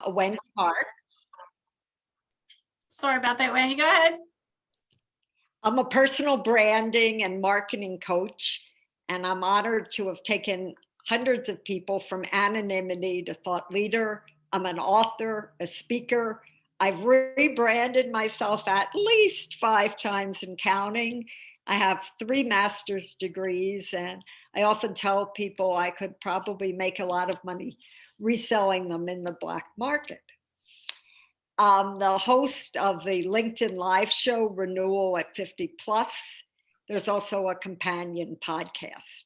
Wendy Marx. Sorry about that, Wendy. Go ahead. I'm a personal branding and marketing coach, and I'm honored to have taken hundreds of people from anonymity to thought leader. I'm an author, a speaker. I've rebranded myself at least 5 times and counting. I have 3 master's degrees, and I often tell people I could probably make a lot of money reselling them in the black market. I'm the host of the LinkedIn live show Renewal at 50 Plus. There's also a companion podcast.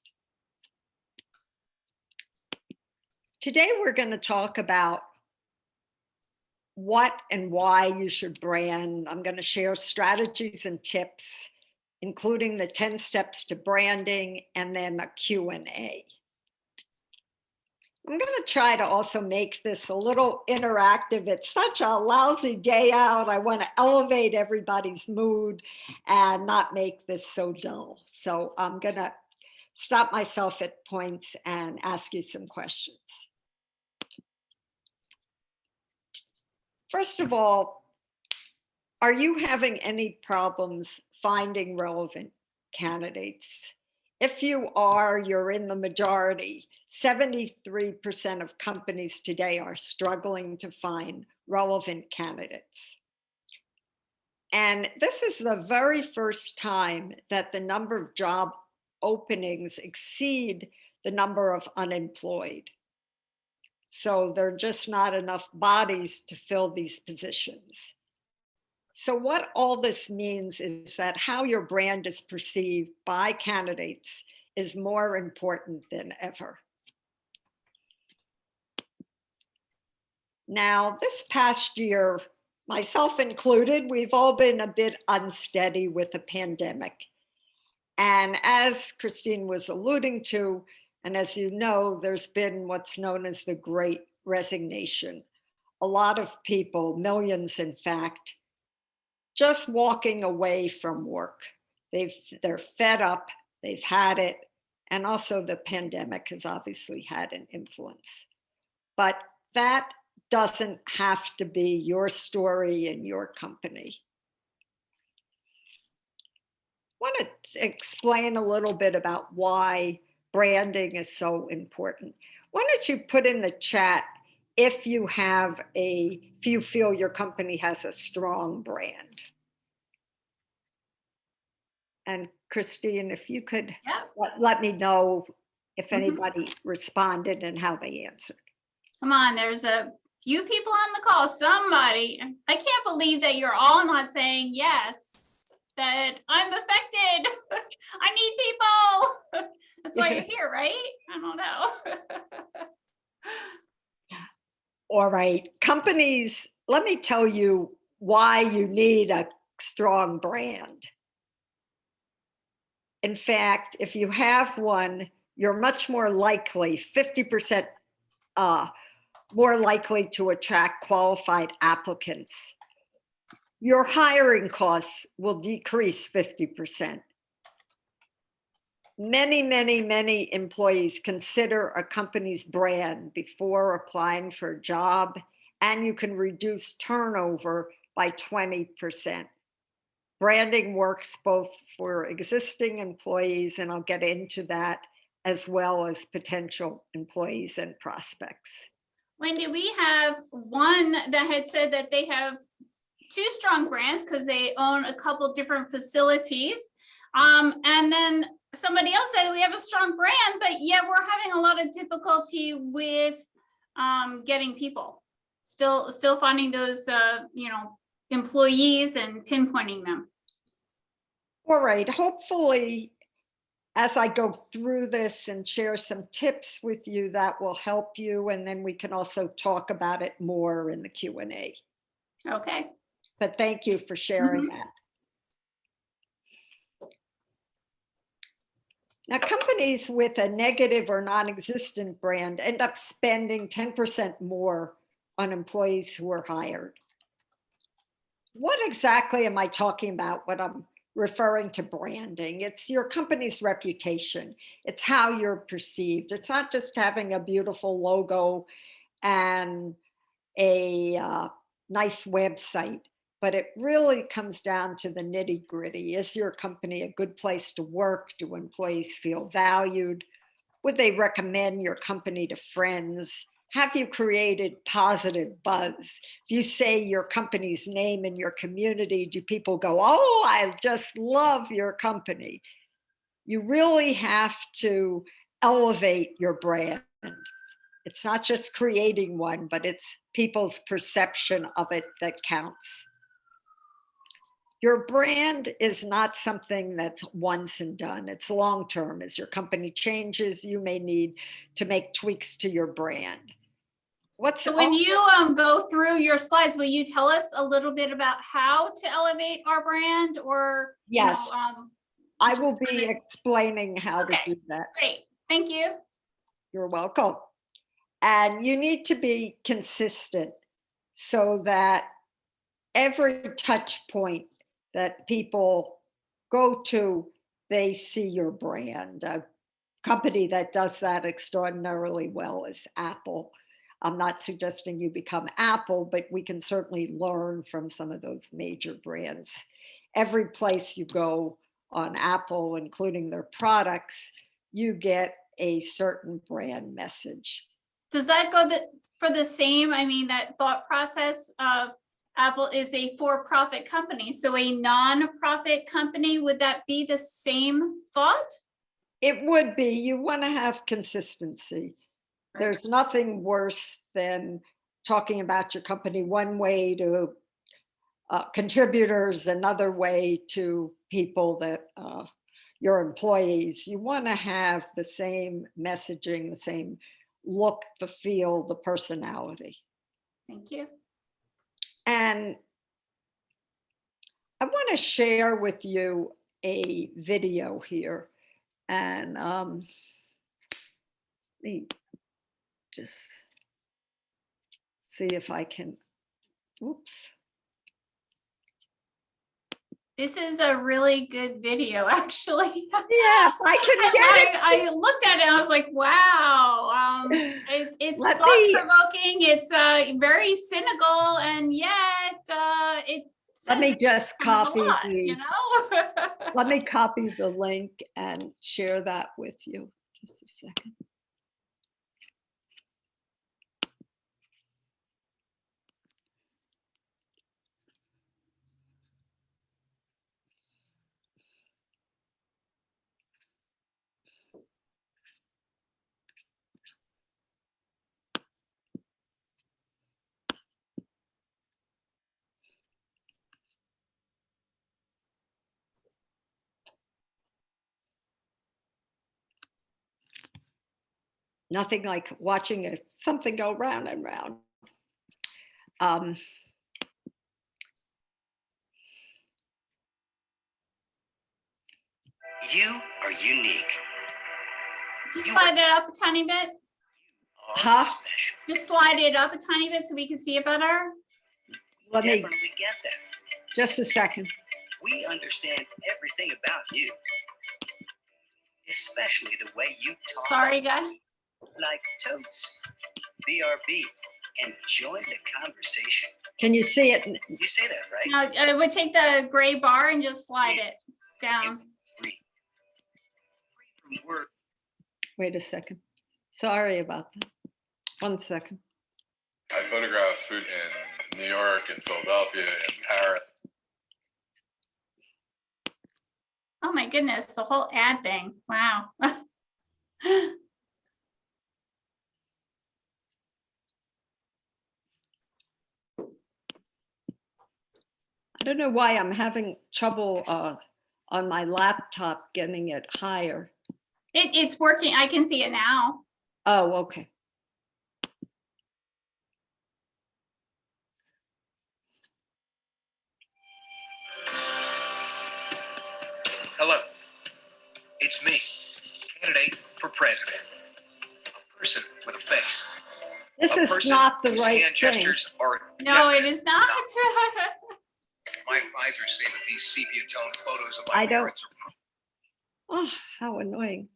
Today, we're going to talk about what and why you should brand. I'm going to share strategies and tips, including the 10 steps to branding and then a Q&A. I'm going to try to also make this a little interactive. It's such a lousy day out. I want to elevate everybody's mood and not make this so dull. So I'm going to stop myself at points and ask you some questions. First of all, are you having any problems finding relevant candidates? If you are, you're in the majority. 73% of companies today are struggling to find relevant candidates. And this is the very first time that the number of job openings exceed the number of unemployed. So there are just not enough bodies to fill these positions. So what all this means is that how your brand is perceived by candidates is more important than ever. Now, this past year, myself included, we've all been a bit unsteady with the pandemic. And as Christine was alluding to, and as you know, there's been what's known as the Great Resignation. A lot of people, millions in fact, just walking away from work. They're fed up, they've had it, and also the pandemic has obviously had an influence. But that doesn't have to be your story in your company. I want to explain a little bit about why branding is so important. Why don't you put in the chat if you feel your company has a strong brand. And Christine, if you could let me know if anybody responded and how they answered. Come on, there's a few people on the call. Somebody, I can't believe that you're all not saying yes, that I'm affected. I need people. That's why you're here, right? I don't know. All right, companies, let me tell you why you need a strong brand. In fact, if you have one, you're much more likely, 50% more likely to attract qualified applicants. Your hiring costs will decrease 50%. Many employees consider a company's brand before applying for a job, and you can reduce turnover by 20%. Branding works both for existing employees, and I'll get into that, as well as potential employees and prospects. Wendy, we have one that had said that they have 2 strong brands because they own a couple different facilities. And then somebody else said we have a strong brand, but yet we're having a lot of difficulty with getting people. Still finding those, employees and pinpointing them. All right, hopefully, as I go through this and share some tips with you, that will help you, and then we can also talk about it more in the Q&A. Okay. But thank you for sharing that. Now, companies with a negative or non-existent brand end up spending 10% more on employees who are hired. What exactly am I talking about when I'm referring to branding? It's your company's reputation. It's how you're perceived. It's not just having a beautiful logo and a nice website, but it really comes down to the nitty gritty. Is your company a good place to work? Do employees feel valued? Would they recommend your company to friends? Have you created positive buzz? If you say your company's name in your community, do people go, oh, I just love your company? You really have to elevate your brand. It's not just creating one, but it's people's perception of it that counts. Your brand is not something that's once and done. It's long term. As your company changes, you may need to make tweaks to your brand. So when you go through your slides, will you tell us a little bit about how to elevate our brand, or Yes, you know, I will be explaining how to do that. Great, thank you. You're welcome. And you need to be consistent so that every touch point that people go to, they see your brand. A company that does that extraordinarily well is Apple. I'm not suggesting you become Apple, but we can certainly learn from some of those major brands. Every place you go on Apple, including their products, you get a certain brand message. Does that go for the same? I mean, that thought process of Apple is a for-profit company. So a non-profit company, would that be the same thought? It would be. You want to have consistency. There's nothing worse than talking about your company one way to contributors, another way to people that your employees. You want to have the same messaging, the same look, the feel, the personality. Thank you. And I want to share with you a video here. And let me just see if I can, oops. This is a really good video, actually. Yeah, I can get it. I looked at it and I was like, wow. It's thought-provoking. It's very cynical, and yet it let me just copy lot, you know? Let me copy the link and share that with you. Just a second. Nothing like watching something go round and round. You are unique. Just slide it up a tiny bit. Huh? Just slide it up a tiny bit so we can see it better. Let me definitely get that. Just a second. We understand everything about you, especially the way you talk. Sorry, guys. Like totes, BRB, and join the conversation. Can you see it? You say that, right? No, I would take the gray bar and just slide it down. Free from work. Wait a second. Sorry about that. 1 second. I photographed food in New York and Philadelphia and Paris. Oh my goodness, the whole ad thing. Wow. I don't know why I'm having trouble on my laptop getting it higher. It's working. I can see it now. Oh, okay. Hello, it's me, candidate for president. A person with a face. This a is not the right hand thing. Gestures are No, it is not. My advisors say that these sepia tone photos of I my don't. parents are. Oh, how annoying.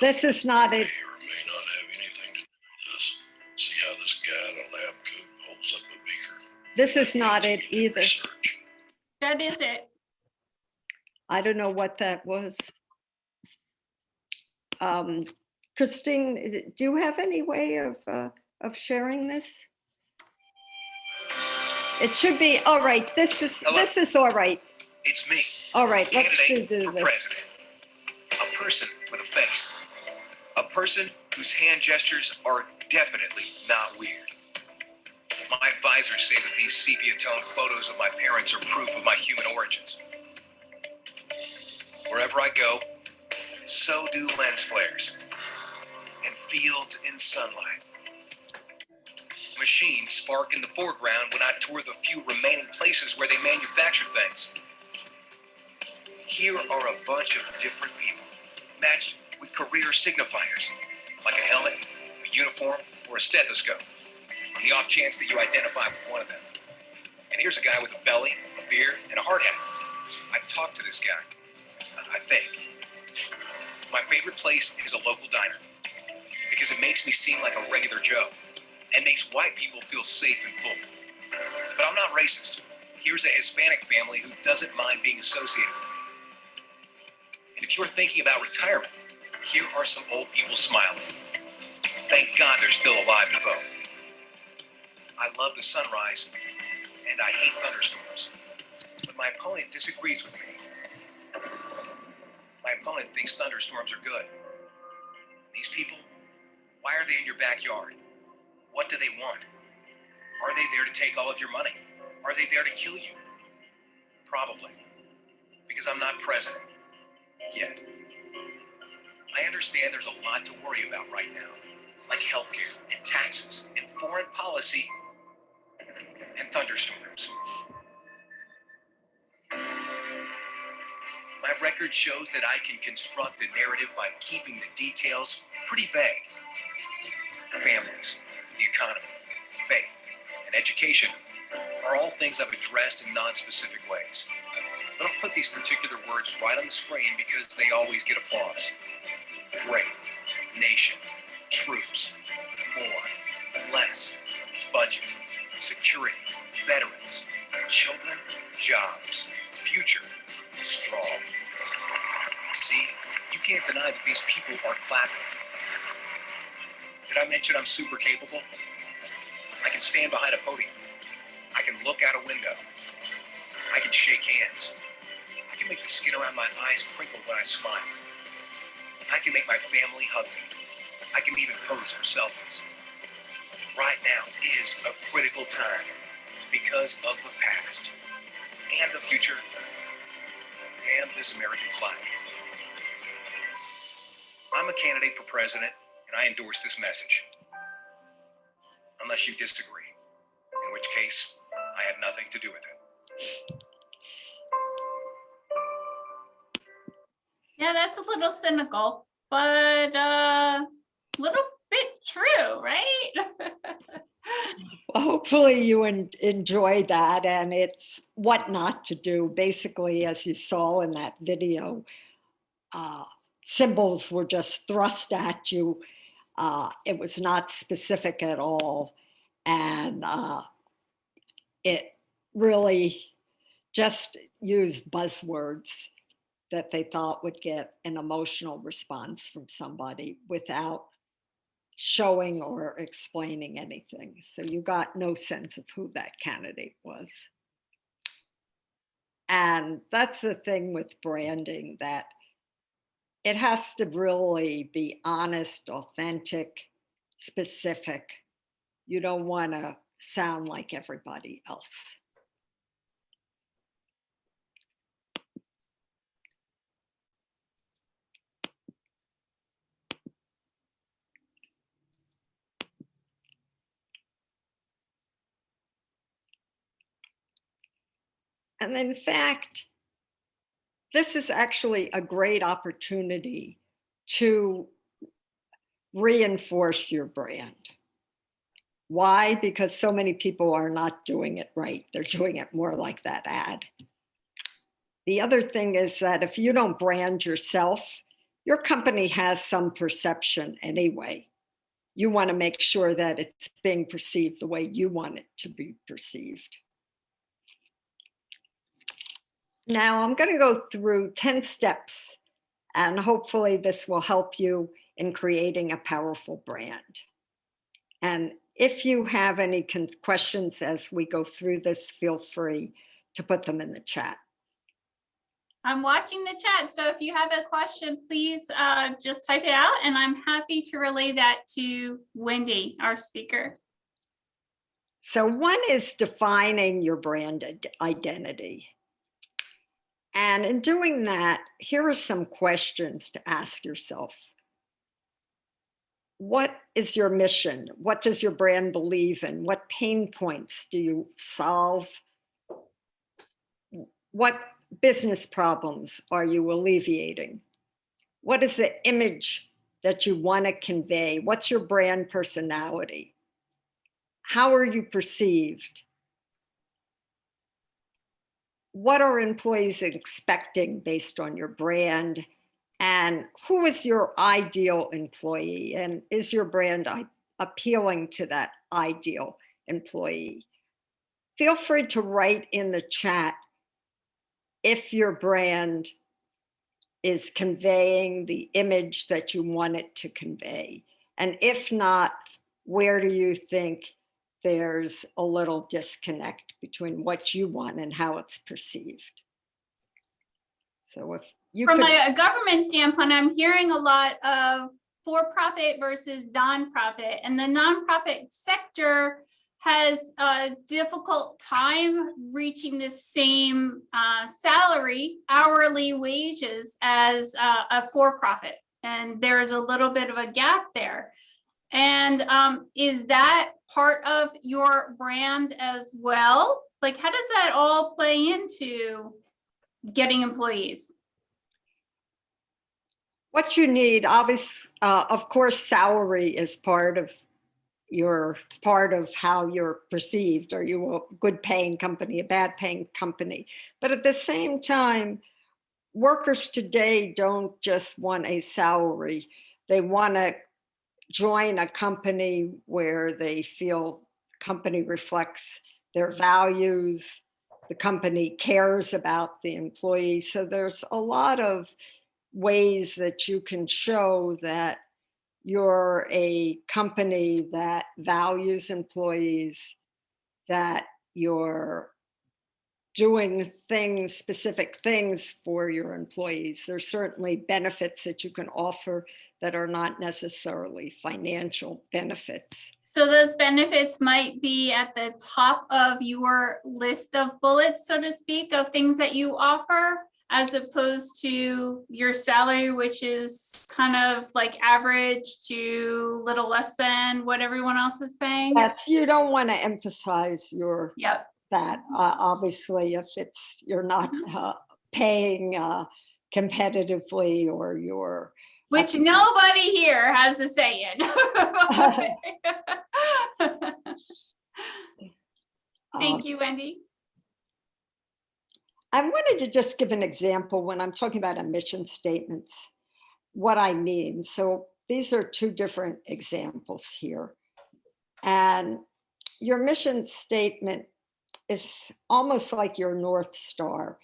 This is not it. May or may not have anything to do with this. See how this guy in a lab coat holds up a beaker? This is not it You did either. research. That is it. I don't know what that was. Christine, do you have any way of sharing this? It should be, all right, this is all right. It's me, All right, let's candidate do for this. president. A person with a face. A person whose hand gestures are definitely not weird. My advisors say that these sepia-toned photos of my parents are proof of my human origins. Wherever I go, so do lens flares and fields in sunlight. Machines spark in the foreground when I tour the few remaining places where they manufacture things. Here are a bunch of different people, matched with career signifiers, like a helmet, a uniform, or a stethoscope, on the off chance that you identify with one of them. And here's a guy with a belly, a beard, and a hard hat. I talked to this guy, I think. My favorite place is a local diner, because it makes me seem like a regular Joe, and makes white people feel safe and full. But I'm not racist. Here's a Hispanic family who doesn't mind being associated with me. And if you're thinking about retirement, here are some old people smiling. Thank God they're still alive to vote. I love the sunrise, and I hate thunderstorms. But my opponent disagrees with me. My opponent thinks thunderstorms are good. These people, why are they in your backyard? What do they want? Are they there to take all of your money? Are they there to kill you? Probably. Because I'm not president. Yet. I understand there's a lot to worry about right now, like healthcare and taxes and foreign policy and thunderstorms. My record shows that I can construct a narrative by keeping the details pretty vague. Families, the economy, faith, and education are all things I've addressed in non-specific ways. But I'll put these particular words right on the screen because they always get applause. Great, nation, troops, more, less, budget, security, veterans, children, jobs, future, strong. See, you can't deny that these people are clapping. Did I mention I'm super capable? I can stand behind a podium. I can look out a window. I can shake hands. I can make the skin around my eyes crinkle when I smile. I can make my family hug me. I can even pose for selfies. Right now is a critical time because of the past and the future and this American flag. I'm a candidate for president and I endorse this message. Unless you disagree, in which case I had nothing to do with it. Yeah, that's a little cynical, but a little bit true, right? Well, hopefully you enjoy that, and it's what not to do. Basically, as you saw in that video, symbols were just thrust at you. It was not specific at all. And it really just used buzzwords that they thought would get an emotional response from somebody without showing or explaining anything. So you got no sense of who that candidate was. And that's the thing with branding, that it has to really be honest, authentic, specific. You don't want to sound like everybody else. And in fact, this is actually a great opportunity to reinforce your brand. Why? Because so many people are not doing it right. They're doing it more like that ad. The other thing is that if you don't brand yourself, Your company has some perception anyway. You want to make sure that it's being perceived the way you want it to be perceived. Now I'm going to go through 10 steps, and hopefully this will help you in creating a powerful brand. And if you have any questions as we go through this, feel free to put them in the chat. I'm watching the chat, so if you have a question, please just type it out, and I'm happy to relay that to Wendy, our speaker. So one is defining your brand identity. And in doing that, here are some questions to ask yourself. What is your mission? What does your brand believe in? What pain points do you solve? What business problems are you alleviating? What is the image that you want to convey? What's your brand personality? How are you perceived? What are employees expecting based on your brand? And who is your ideal employee? And is your brand appealing to that ideal employee? Feel free to write in the chat if your brand is conveying the image that you want it to convey. And if not, where do you think there's a little disconnect between what you want and how it's perceived? So if you From a government standpoint, I'm hearing a lot of for-profit versus nonprofit, and the nonprofit sector has a difficult time reaching the same salary, hourly wages as a for-profit. And there's a little bit of a gap there. And is that part of your brand as well? Like, how does that all play into getting employees? What you need, obviously, of course, salary is part of how you're perceived. Are you a good paying company, a bad paying company? But at the same time, workers today don't just want a salary. They want to join a company where they feel the company reflects their values, the company cares about the employee. So there's a lot of ways that you can show that you're a company that values employees, that you're doing things, specific things for your employees. There's certainly benefits that you can offer that are not necessarily financial benefits. So those benefits might be at the top of your list of bullets, so to speak, of things that you offer, as opposed to your salary, which is kind of like average to little less than what everyone else is paying. Yes, you don't want to emphasize your Yep. that. Obviously, if you're not paying competitively, or you're Which nobody here has a say in. Thank you, Wendy. I wanted to just give an example when I'm talking about a mission statements, what I mean. So these are two different examples here. And your mission statement is almost like your North Star.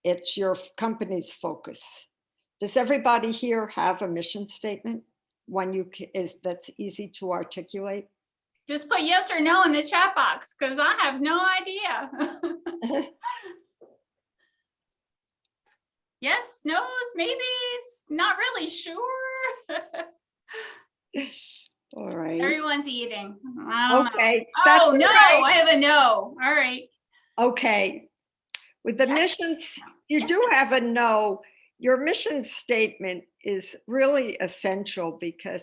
It's your company's focus. Does everybody here have a mission statement? One that's easy to articulate? Just put yes or no in the chat box, because I have no idea. Yes, no's, maybes, not really sure. All right. Everyone's eating. I don't Okay. know. Oh, no, right. I have a no. All right. Okay. With the missions, you do have a no. Your mission statement is really essential because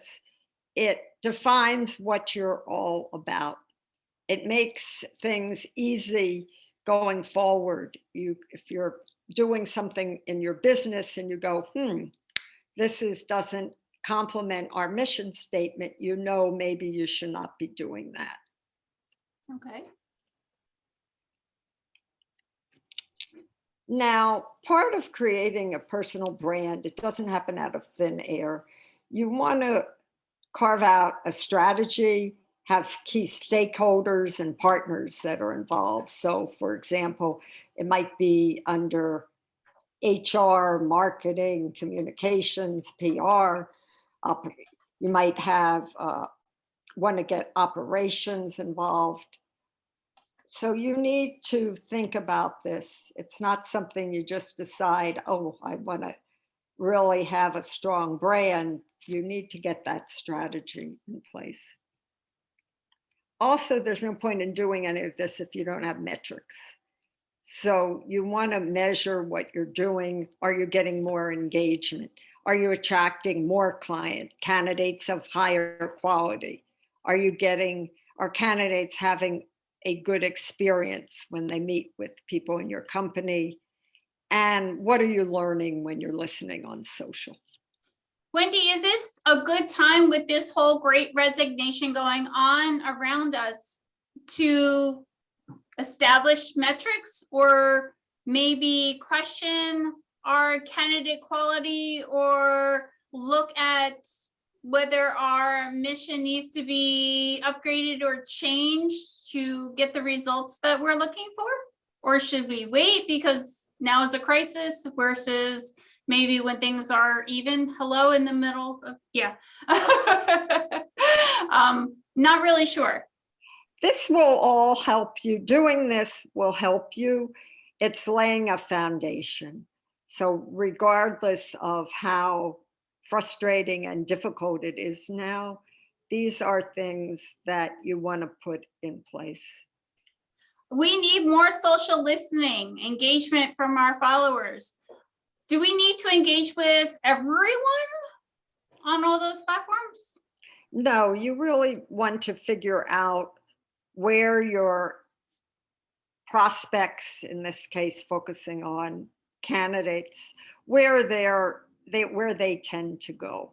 it defines what you're all about. It makes things easy going forward. If you're doing something in your business and you go, this doesn't complement our mission statement, maybe you should not be doing that. Okay. Now, part of creating a personal brand, it doesn't happen out of thin air. You want to carve out a strategy, have key stakeholders and partners that are involved. So, for example, it might be under HR, marketing, communications, PR. You might have want to get operations involved. So you need to think about this. It's not something you just decide, oh, I want to really have a strong brand. You need to get that strategy in place. Also, there's no point in doing any of this if you don't have metrics. So you want to measure what you're doing. Are you getting more engagement? Are you attracting more candidates of higher quality? Are candidates having a good experience when they meet with people in your company? And what are you learning when you're listening on social? Wendy, is this a good time with this whole great resignation going on around us to establish metrics or maybe question our candidate quality or look at whether our mission needs to be upgraded or changed to get the results that we're looking for? Or should we wait because now is a crisis versus maybe when things are even? Hello in the middle of, yeah. Not really sure. This will all help you. Doing this will help you. It's laying a foundation. So regardless of how frustrating and difficult it is now, these are things that you want to put in place. We need more social listening, engagement from our followers. Do we need to engage with everyone on all those platforms? No, you really want to figure out where your prospects, in this case, focusing on candidates, where they tend to go.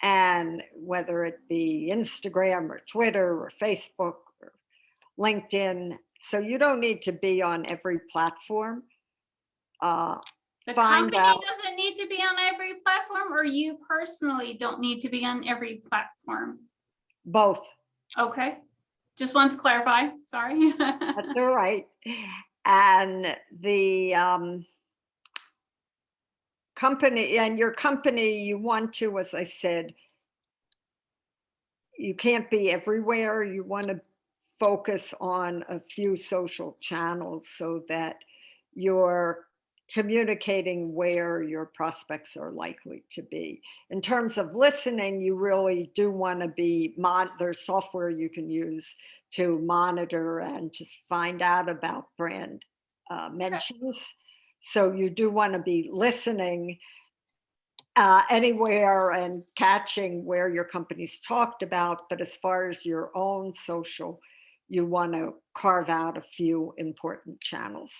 And whether it be Instagram or Twitter or Facebook or LinkedIn. So you don't need to be on every platform. The Find company out. doesn't need to be on every platform, or you personally don't need to be on every platform? Both. Okay, just wanted to clarify, sorry. That's all right. And the company, and your company, you want to, as I said, you can't be everywhere. You want to focus on a few social channels so that you're communicating where your prospects are likely to be. In terms of listening, you really do want to be, there's software you can use to monitor and to find out about brand mentions. So you do want to be listening anywhere and catching where your company's talked about. But as far as your own social, you want to carve out a few important channels.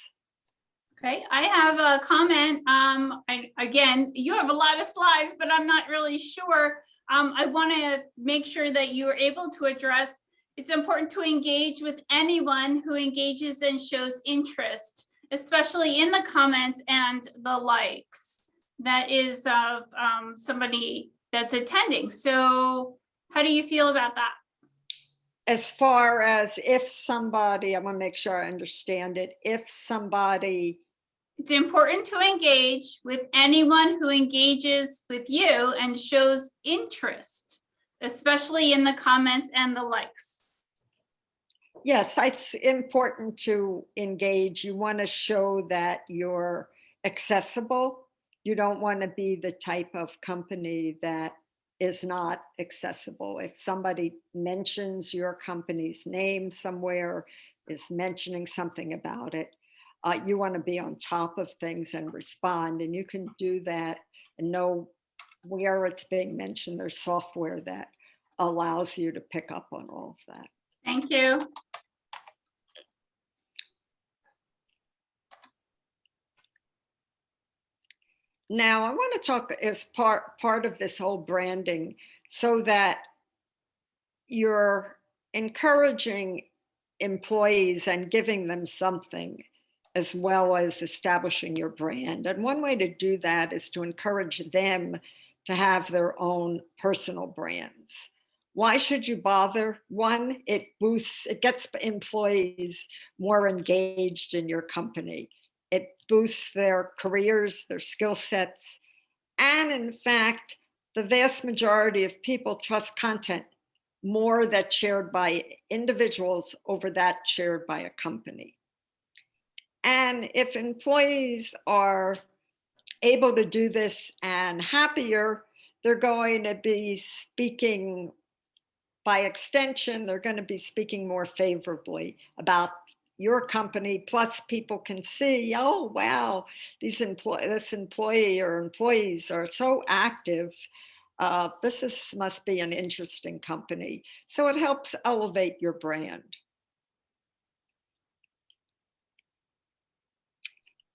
Okay, I have a comment. Again, you have a lot of slides, but I'm not really sure. I want to make sure that you are able to address, it's important to engage with anyone who engages and shows interest, especially in the comments and the likes. That is of somebody that's attending. So how do you feel about that? As far as if somebody, I want to make sure I understand it. If somebody, it's important to engage with anyone who engages with you and shows interest, especially in the comments and the likes. Yes, it's important to engage. You want to show that you're accessible. You don't want to be the type of company that is not accessible. If somebody mentions your company's name somewhere, is mentioning something about it, you want to be on top of things and respond. And you can do that and know where it's being mentioned. There's software that allows you to pick up on all of that. Thank you. Now, I want to talk as part of this whole branding so that you're encouraging employees and giving them something as well as establishing your brand. And one way to do that is to encourage them to have their own personal brands. Why should you bother? One, it gets employees more engaged in your company. It boosts their careers, their skill sets. And in fact, the vast majority of people trust content more that's shared by individuals over that shared by a company. And if employees are able to do this and happier, they're going to be speaking, by extension, they're going to be speaking more favorably about your company. Plus, people can see, oh, wow, this employee or employees are so active. Must be an interesting company. So it helps elevate your brand.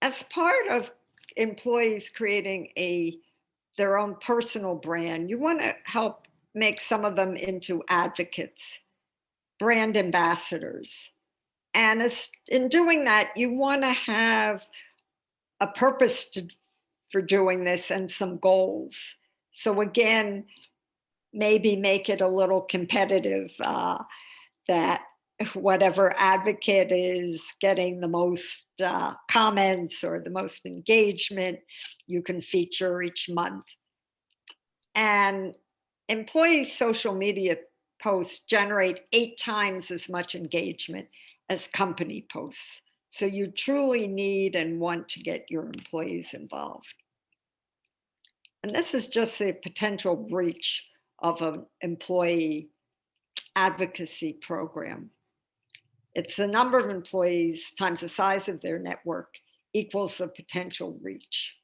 As part of employees creating their own personal brand, you want to help make some of them into advocates, brand ambassadors. And in doing that, you want to have a purpose for doing this and some goals. So again, maybe make it a little competitive, that whatever advocate is getting the most comments or the most engagement, you can feature each month. And employees' social media posts generate 8 times as much engagement as company posts. So you truly need and want to get your employees involved. And this is just the potential reach of an employee advocacy program. It's the number of employees times the size of their network equals the potential reach.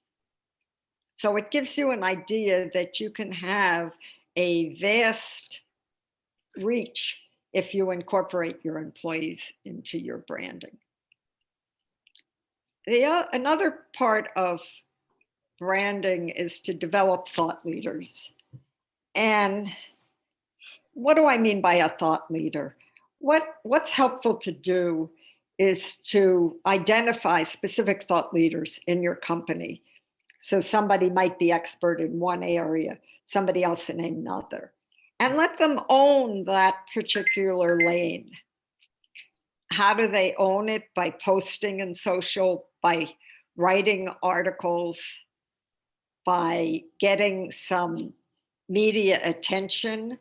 So it gives you an idea that you can have a vast reach if you incorporate your employees into your branding. Another part of branding is to develop thought leaders. And what do I mean by a thought leader? What's helpful to do is to identify specific thought leaders in your company. So somebody might be expert in one area, somebody else in another, and let them own that particular lane. How do they own it? By posting in social, by writing articles, by getting some media attention,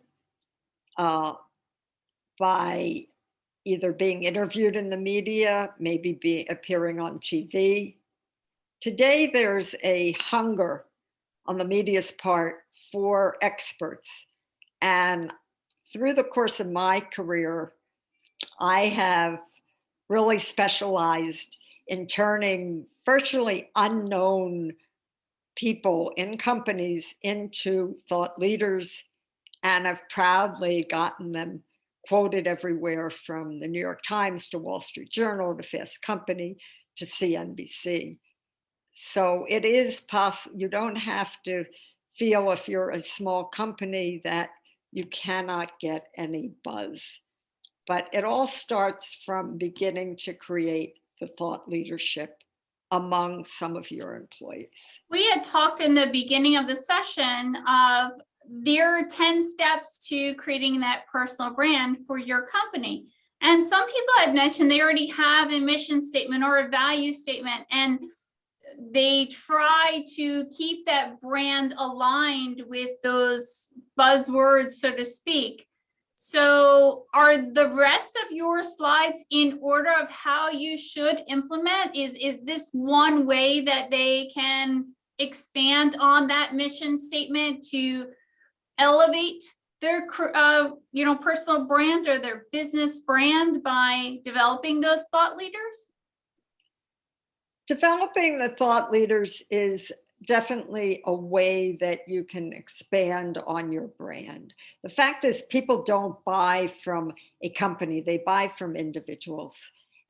by either being interviewed in the media, maybe appearing on TV. Today, there's a hunger on the media's part for experts. And through the course of my career, I have really specialized in turning virtually unknown people in companies into thought leaders, and I've proudly gotten them quoted everywhere from the New York Times to Wall Street Journal to Fast Company to CNBC. So it is possible. You don't have to feel, if you're a small company, that you cannot get any buzz. But it all starts from beginning to create the thought leadership among some of your employees. We had talked in the beginning of the session of there are 10 steps to creating that personal brand for your company. And some people had mentioned they already have a mission statement or a value statement, and they try to keep that brand aligned with those buzzwords, so to speak. So are the rest of your slides in order of how you should implement? Is this one way that they can expand on that mission statement to elevate their personal brand or their business brand by developing those thought leaders? Developing the thought leaders is definitely a way that you can expand on your brand. The fact is, people don't buy from a company, they buy from individuals,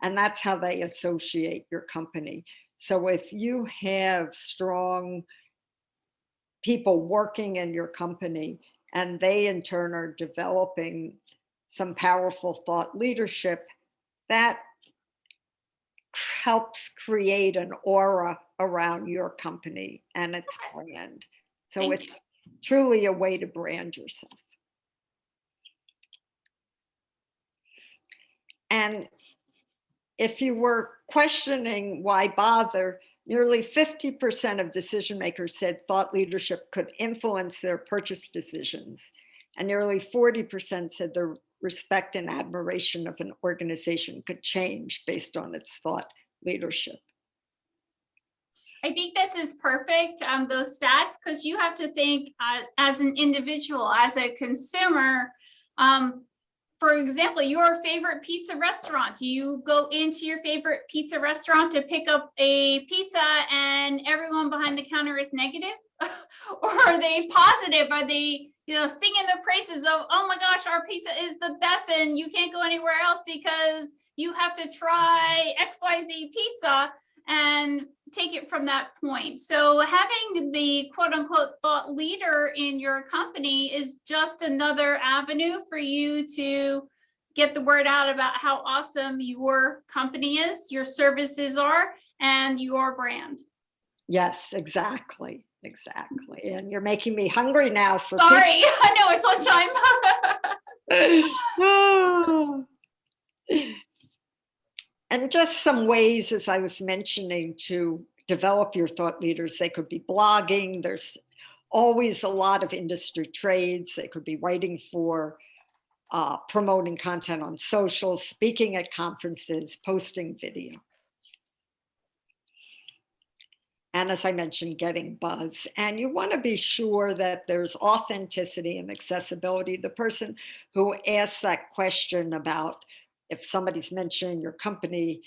and that's how they associate your company. So if you have strong people working in your company and they in turn are developing some powerful thought leadership, that helps create an aura around your company and its brand. So Thank it's truly a way to brand yourself. And if you were questioning why bother, nearly 50% of decision makers said thought leadership could influence their purchase decisions. And nearly 40% said their respect and admiration of an organization could change based on its thought leadership. I think this is perfect, those stats, because you have to think as an individual, as a consumer. For example, your favorite pizza restaurant. Do you go into your favorite pizza restaurant to pick up a pizza and everyone behind the counter is negative? Or are they positive? Are they, singing the praises of, oh my gosh, our pizza is the best and you can't go anywhere else because you have to try XYZ pizza, and take it from that point. So having the quote unquote thought leader in your company is just another avenue for you to get the word out about how awesome your company is, your services are, and your brand. Yes, exactly. Exactly. And you're making me hungry now for Sorry, pizza. I know it's lunchtime. And just some ways, as I was mentioning, to develop your thought leaders. They could be blogging. There's always a lot of industry trades. They could be writing for, promoting content on social, speaking at conferences, posting video. And as I mentioned, getting buzz. And you want to be sure that there's authenticity and accessibility. The person who asks that question about if somebody's mentioning your company,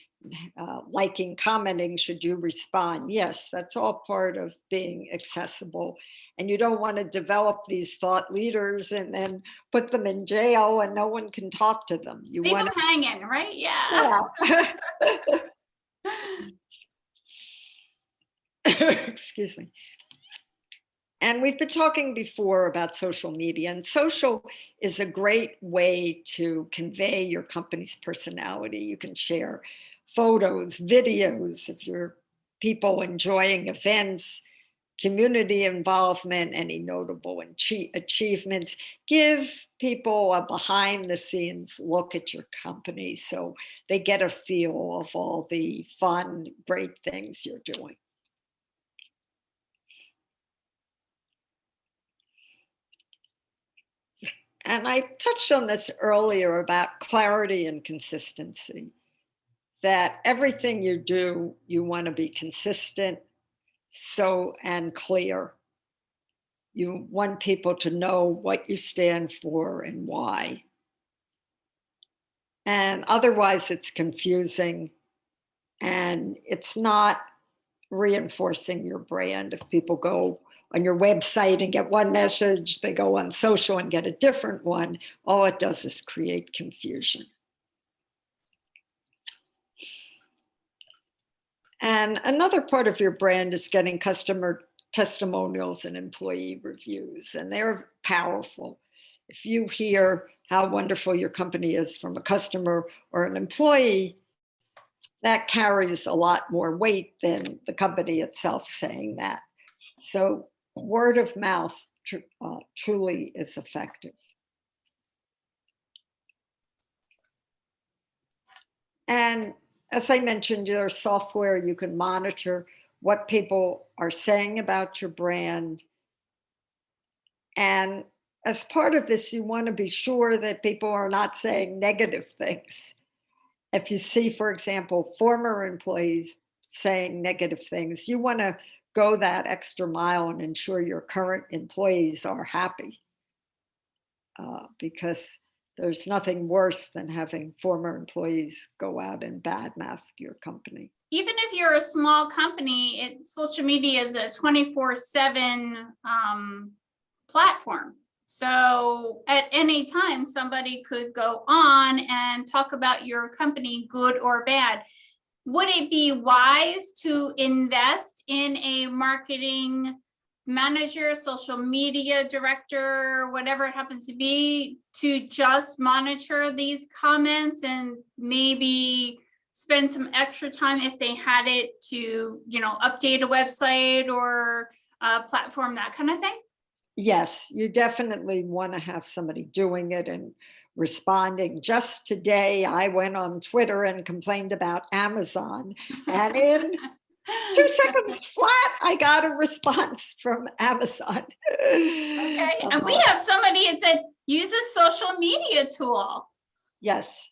liking, commenting, should you respond? Yes, that's all part of being accessible. And you don't want to develop these thought leaders and then put them in jail and no one can talk to them. You Leave want them hanging, right? Yeah. Excuse me. And we've been talking before about social media, and social is a great way to convey your company's personality. You can share photos, videos, if you're people enjoying events, community involvement, any notable achievements. Give people a behind the scenes look at your company so they get a feel of all the fun, great things you're doing. And I touched on this earlier about clarity and consistency, that everything you do, you want to be consistent, and clear. You want people to know what you stand for and why. And otherwise it's confusing and it's not reinforcing your brand. If people go on your website and get one message, they go on social and get a different one, all it does is create confusion. And another part of your brand is getting customer testimonials and employee reviews, and they're powerful. If you hear how wonderful your company is from a customer or an employee, that carries a lot more weight than the company itself saying that. So word of mouth truly is effective. And as I mentioned, there's software you can monitor what people are saying about your brand. And as part of this, you want to be sure that people are not saying negative things. If you see, for example, former employees saying negative things, you want to go that extra mile and ensure your current employees are happy, because there's nothing worse than having former employees go out and badmouth your company. Even if you're a small company, social media is a 24/7 platform. So at any time, somebody could go on and talk about your company, good or bad. Would it be wise to invest in a marketing manager, social media director, whatever it happens to be, to just monitor these comments and maybe spend some extra time if they had it to, update a website or a platform, that kind of thing? Yes, you definitely want to have somebody doing it and responding. Just today, I went on Twitter and complained about Amazon, and in 2 seconds flat, I got a response from Amazon. Okay, and we have somebody that said, use a social media tool. Yes,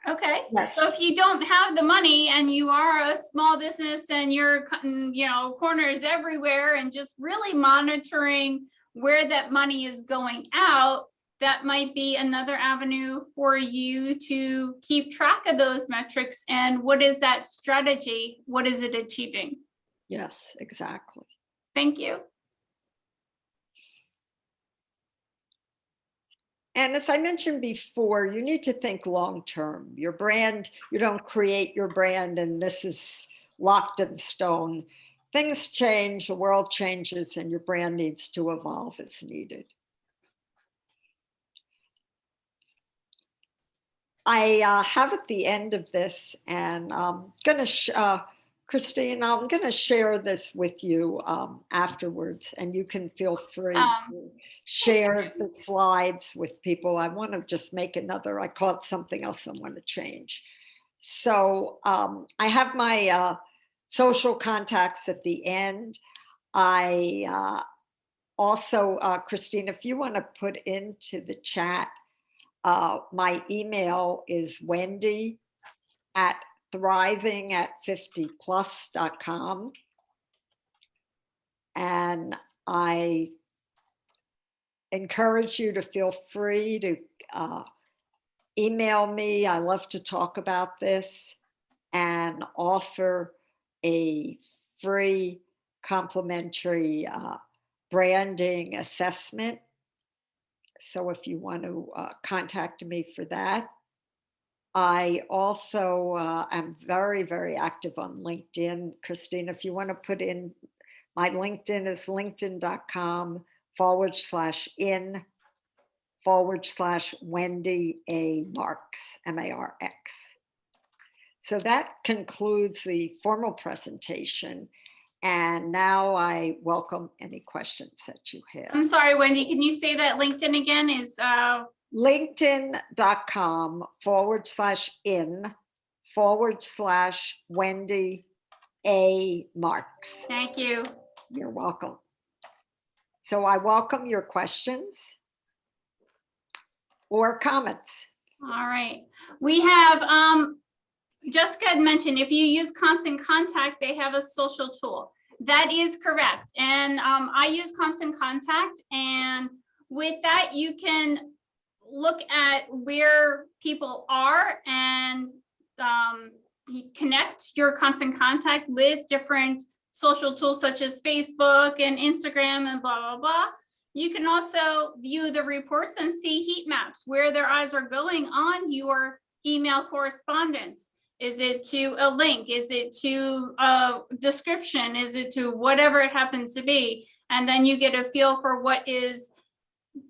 Okay, Yes. so if you don't have the money and you are a small business and you're cutting, corners everywhere and just really monitoring where that money is going out, that might be another avenue for you to keep track of those metrics. And what is that strategy? What is it achieving? yes, exactly. Thank you. And as I mentioned before, you need to think long-term. Your brand, you don't create your brand and this is locked in stone. Things change, the world changes, and your brand needs to evolve as needed. I have at the end of this, and I'm going to, Christine, I'm going to share this with you afterwards, and you can feel free to share the slides with people. I want to just make another, I caught something else I want to change. So I have my social contacts at the end. I also, Christine, if you want to put into the chat, my email is wendy@thrivingat50plus.com. And I encourage you to feel free to email me. I love to talk about this and offer a free complimentary branding assessment. So if you want to contact me for that. I also am very, very active on LinkedIn. Christine, if you want to put in, my LinkedIn is linkedin.com/in/Wendy A. Marx, M-A-R-X. So that concludes the formal presentation. And now I welcome any questions that you have. I'm sorry, Wendy, can you say that LinkedIn again is linkedin.com/in/Wendy A. Marx. Thank you. You're welcome. So I welcome your questions or comments. All right. We have, Jessica had mentioned, if you use Constant Contact, they have a social tool. That is correct. And I use Constant Contact. And with that, you can look at where people are and you connect your Constant Contact with different social tools such as Facebook and Instagram and blah, blah, blah. You can also view the reports and see heat maps, where their eyes are going on your email correspondence. Is it to a link? Is it to a description? Is it to whatever it happens to be? And then you get a feel for what is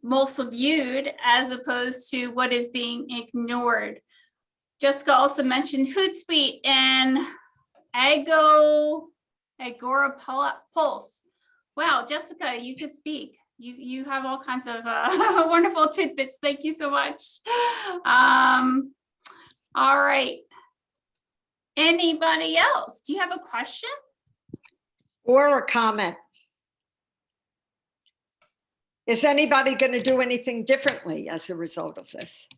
most viewed as opposed to what is being ignored. Jessica also mentioned Hootsuite and Agora Pulse. Wow, Jessica, you could speak. You have all kinds of wonderful tidbits. Thank you so much. All right. Anybody else? Do you have a question? Or a comment. Is anybody going to do anything differently as a result of this?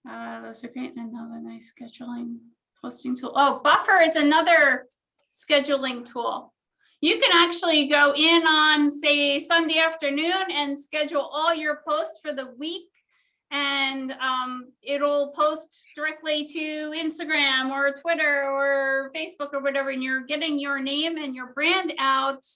Those are great. Another nice scheduling posting tool. Oh, Buffer is another scheduling tool. You can actually go in on, say, Sunday afternoon and schedule all your posts for the week. And it'll post directly to Instagram or Twitter or Facebook or whatever, and you're getting your name and your brand out,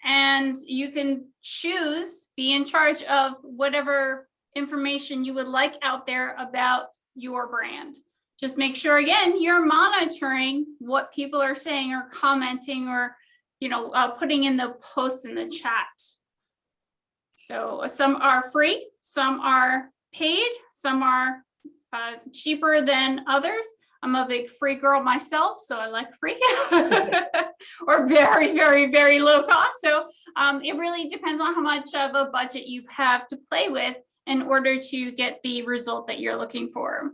and you can choose, be in charge of whatever information you would like out there about your brand. Just make sure, again, you're monitoring what people are saying or commenting or, putting in the posts in the chat. So some are free, some are paid, some are cheaper than others. I'm a big free girl myself, so I like free or very, very, very low cost. So it really depends on how much of a budget you have to play with in order to get the result that you're looking for.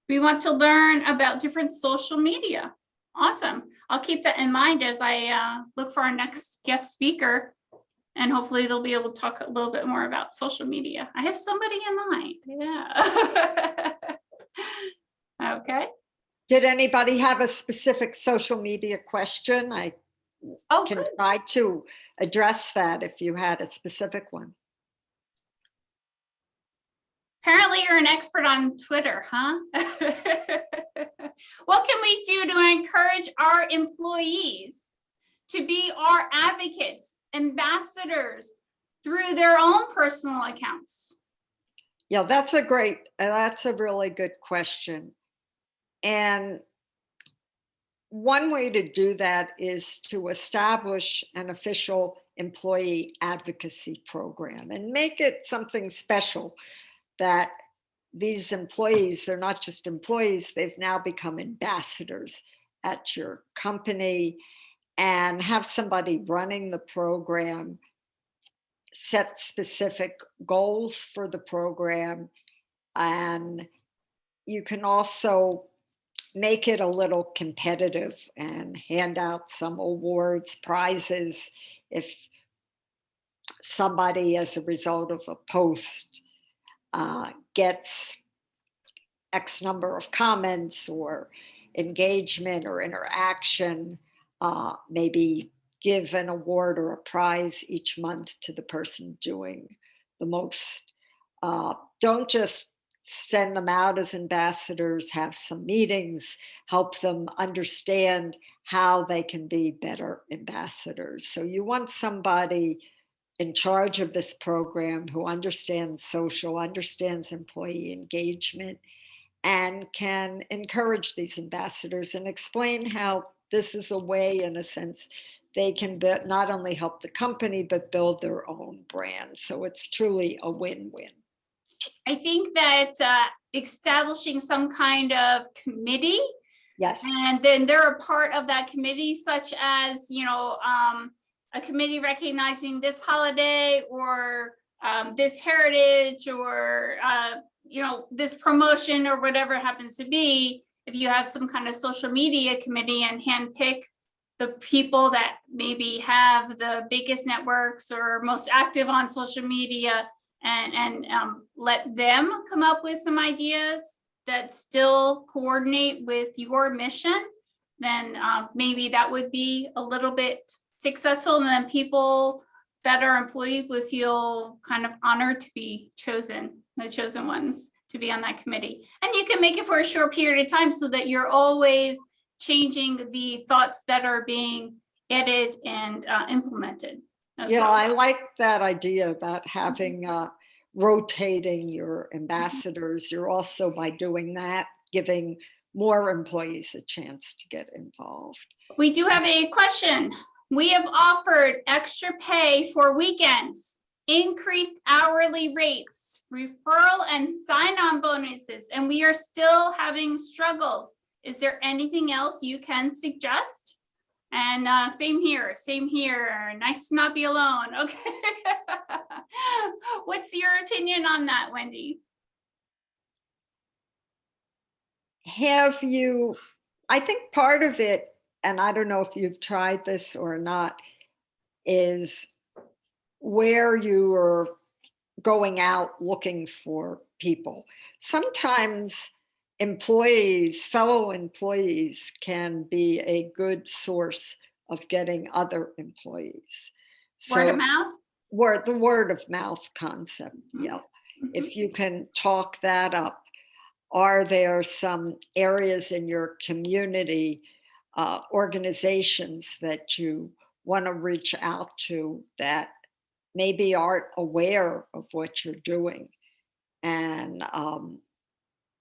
We want to learn about different social media. Awesome. I'll keep that in mind as I look for our next guest speaker. And hopefully they'll be able to talk a little bit more about social media. I have somebody in mind. Yeah. Okay. Did anybody have a specific social media question? I Oh, can good. try to address that if you had a specific one. Apparently you're an expert on Twitter, huh? What can we do to encourage our employees to be our advocates, ambassadors through their own personal accounts? Yeah, that's a really good question. And one way to do that is to establish an official employee advocacy program and make it something special that these employees, they're not just employees, they've now become ambassadors at your company, and have somebody running the program set specific goals for the program. And you can also make it a little competitive and hand out some awards, prizes, if somebody, as a result of a post, gets X number of comments or engagement or interaction, maybe give an award or a prize each month to the person doing the most. Don't just send them out as ambassadors, have some meetings, help them understand how they can be better ambassadors. So you want somebody in charge of this program who understands social, understands employee engagement, and can encourage these ambassadors and explain how this is a way, in a sense, they can not only help the company, but build their own brand. So it's truly a win-win. I think that establishing some kind of committee, Yes. and then they're a part of that committee, such as, a committee recognizing this holiday or this heritage or, this promotion or whatever it happens to be. If you have some kind of social media committee and handpick the people that maybe have the biggest networks or most active on social media, and let them come up with some ideas that still coordinate with your mission, then maybe that would be a little bit successful. And then people that are employees would feel kind of honored to be chosen, the chosen ones to be on that committee. And you can make it for a short period of time so that you're always changing the thoughts that are being added and implemented. Yeah, well. I like that idea about having rotating your ambassadors. You're also, by doing that, giving more employees a chance to get involved. We do have a question. We have offered extra pay for weekends, increased hourly rates, referral and sign-on bonuses, and we are still having struggles. Is there anything else you can suggest? And same here. Nice to not be alone. Okay. What's your opinion on that, Wendy? I think part of it, and I don't know if you've tried this or not, is where you are going out looking for people. Sometimes fellow employees can be a good source of getting other employees. Word of mouth? The word of mouth concept, yeah. Mm-hmm. If you can talk that up. Are there some areas in your community, organizations that you want to reach out to that maybe aren't aware of what you're doing, and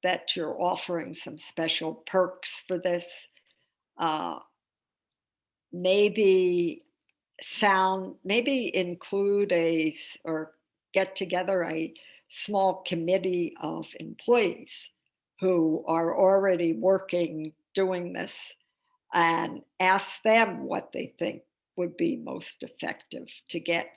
that you're offering some special perks for this? Maybe include or get together a small committee of employees who are already working doing this and ask them what they think would be most effective to get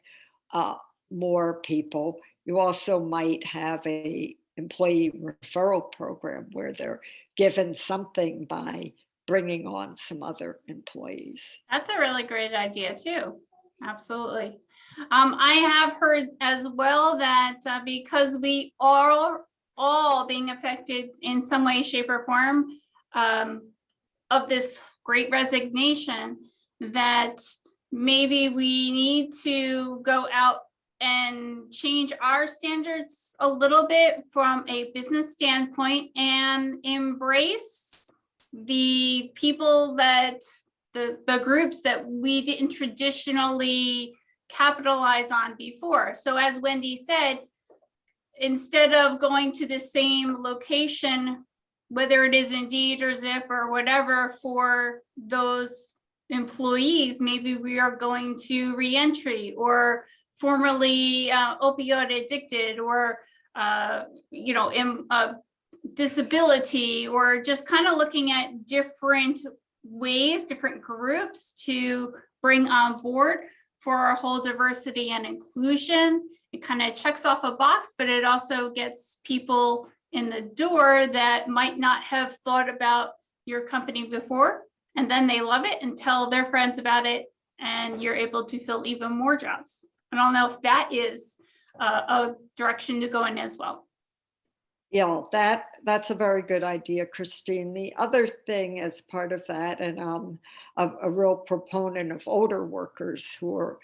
more people. You also might have a employee referral program where they're given something by bringing on some other employees. That's a really great idea too. Absolutely. I have heard as well that because we are all being affected in some way, shape, or form of this great resignation, that maybe we need to go out and change our standards a little bit from a business standpoint and embrace the people that the groups that we didn't traditionally capitalize on before. So as Wendy said, instead of going to the same location, whether it is Indeed or Zip or whatever for those employees, maybe we are going to reentry or formerly opioid addicted or disability, or just kind of looking at different ways, different groups to bring on board for our whole diversity and inclusion. It kind of checks off a box, but it also gets people in the door that might not have thought about your company before, and then they love it and tell their friends about it, and you're able to fill even more jobs. I don't know if that is a direction to go in as well. Yeah, that's a very good idea, Christine. The other thing as part of that, and I'm a real proponent of older workers who are,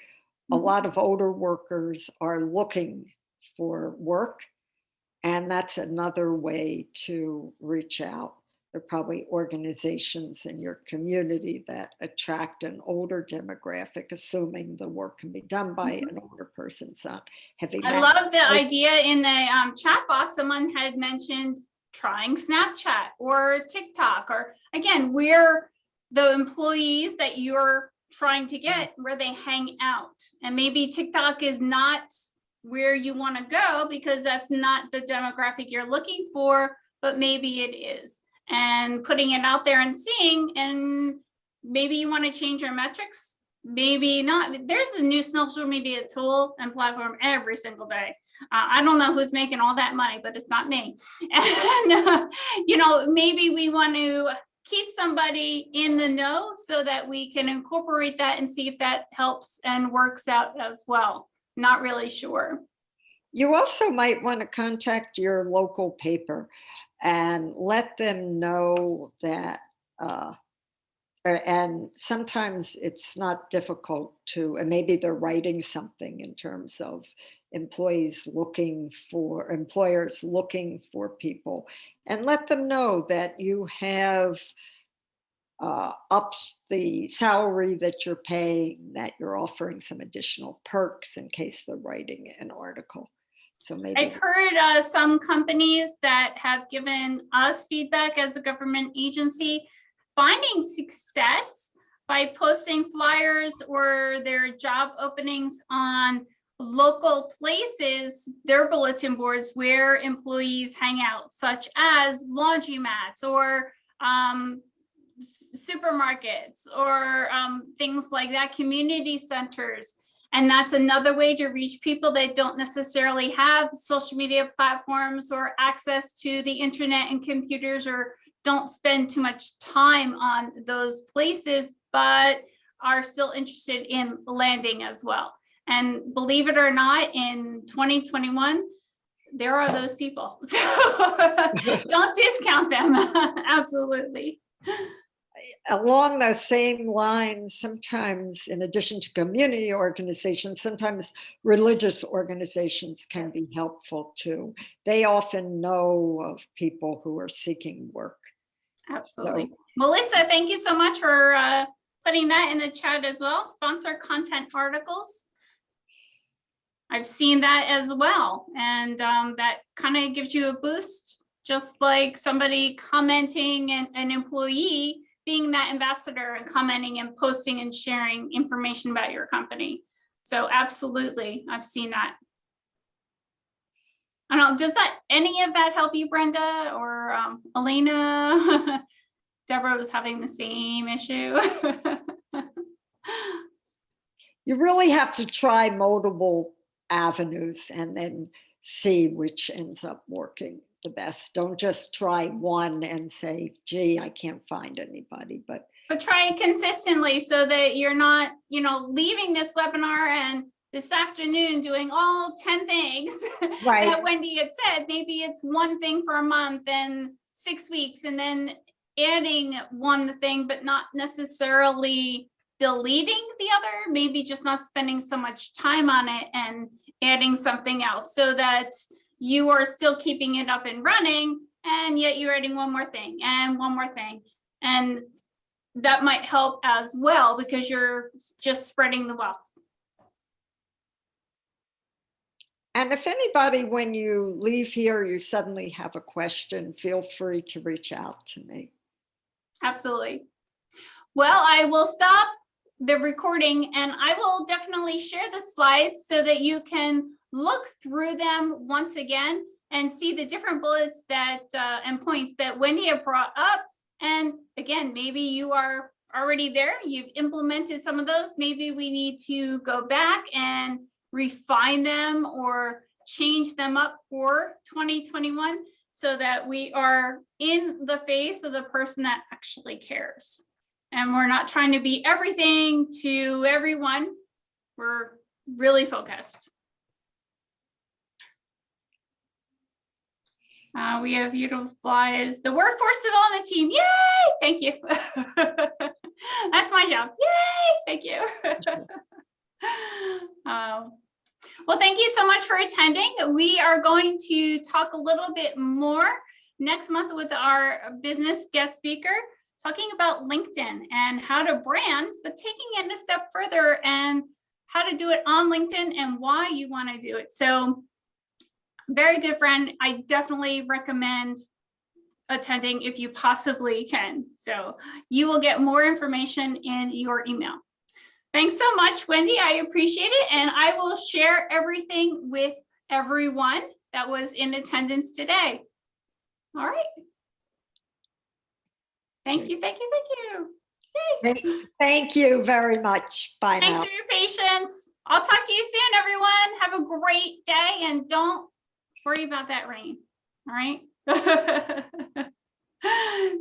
a lot of older workers are looking for work, and that's another way to reach out. There are probably organizations in your community that attract an older demographic, assuming the work can be done by an older person. It's not heavy. I love the idea in the chat box. Someone had mentioned trying Snapchat or TikTok, or again, where the employees that you're trying to get, where they hang out. And maybe TikTok is not where you want to go because that's not the demographic you're looking for, but maybe it is. And putting it out there and seeing, and maybe you want to change your metrics, maybe not. There's a new social media tool and platform every single day. I don't know who's making all that money, but it's not me. And, maybe we want to keep somebody in the know so that we can incorporate that and see if that helps and works out as well. Not really sure. You also might want to contact your local paper and let them know that, and sometimes it's not difficult to, and maybe they're writing something in terms of employers looking for people, and let them know that you have upped the salary that you're paying, that you're offering some additional perks in case they're writing an article. So maybe I've heard some companies that have given us feedback as a government agency finding success by posting flyers or their job openings on local places, their bulletin boards where employees hang out, such as laundromats or supermarkets or things like that, community centers. And that's another way to reach people that don't necessarily have social media platforms or access to the internet and computers, or don't spend too much time on those places, but are still interested in landing as well. And believe it or not, in 2021, there are those people. So don't discount them. Absolutely. Along the same lines, sometimes in addition to community organizations, sometimes religious organizations can be helpful too. They often know of people who are seeking work. Absolutely. So, Melissa, thank you so much for putting that in the chat as well. Sponsor content articles. I've seen that as well. And that kind of gives you a boost, just like somebody commenting and an employee being that ambassador and commenting and posting and sharing information about your company. So absolutely, I've seen that. I don't know, does any of that help you, Brenda or Elena? Deborah was having the same issue. You really have to try multiple avenues and then see which ends up working the best. Don't just try one and say, gee, I can't find anybody, but try it consistently so that you're not, leaving this webinar and this afternoon doing all 10 things right. that Wendy had said. Maybe it's one thing for a month and 6 weeks, and then adding one thing, but not necessarily deleting the other, maybe just not spending so much time on it and adding something else so that you are still keeping it up and running, and yet you're adding one more thing and one more thing. And that might help as well because you're just spreading the wealth. And if anybody, when you leave here, you suddenly have a question, feel free to reach out to me. Absolutely. Well, I will stop the recording and I will definitely share the slides so that you can look through them once again and see the different bullets that and points that Wendy had brought up. And again, maybe you are already there, you've implemented some of those. Maybe we need to go back and refine them or change them up for 2021 so that we are in the face of the person that actually cares. And we're not trying to be everything to everyone. We're really focused. We have utilized the workforce development team. Yay! Thank you. That's my job. Yay! Thank you. Well, thank you so much for attending. We are going to talk a little bit more next month with our business guest speaker, talking about LinkedIn and how to brand, but taking it a step further and how to do it on LinkedIn and why you want to do it. So very good friend. I definitely recommend attending if you possibly can. So you will get more information in your email. Thanks so much, Wendy. I appreciate it. And I will share everything with everyone that was in attendance today. All right. Thank you, thank you, thank you. Yay. Thank you very much. Bye now. Thanks for your patience. I'll talk to you soon, everyone. Have a great day and don't worry about that rain. All right.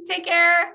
Take care.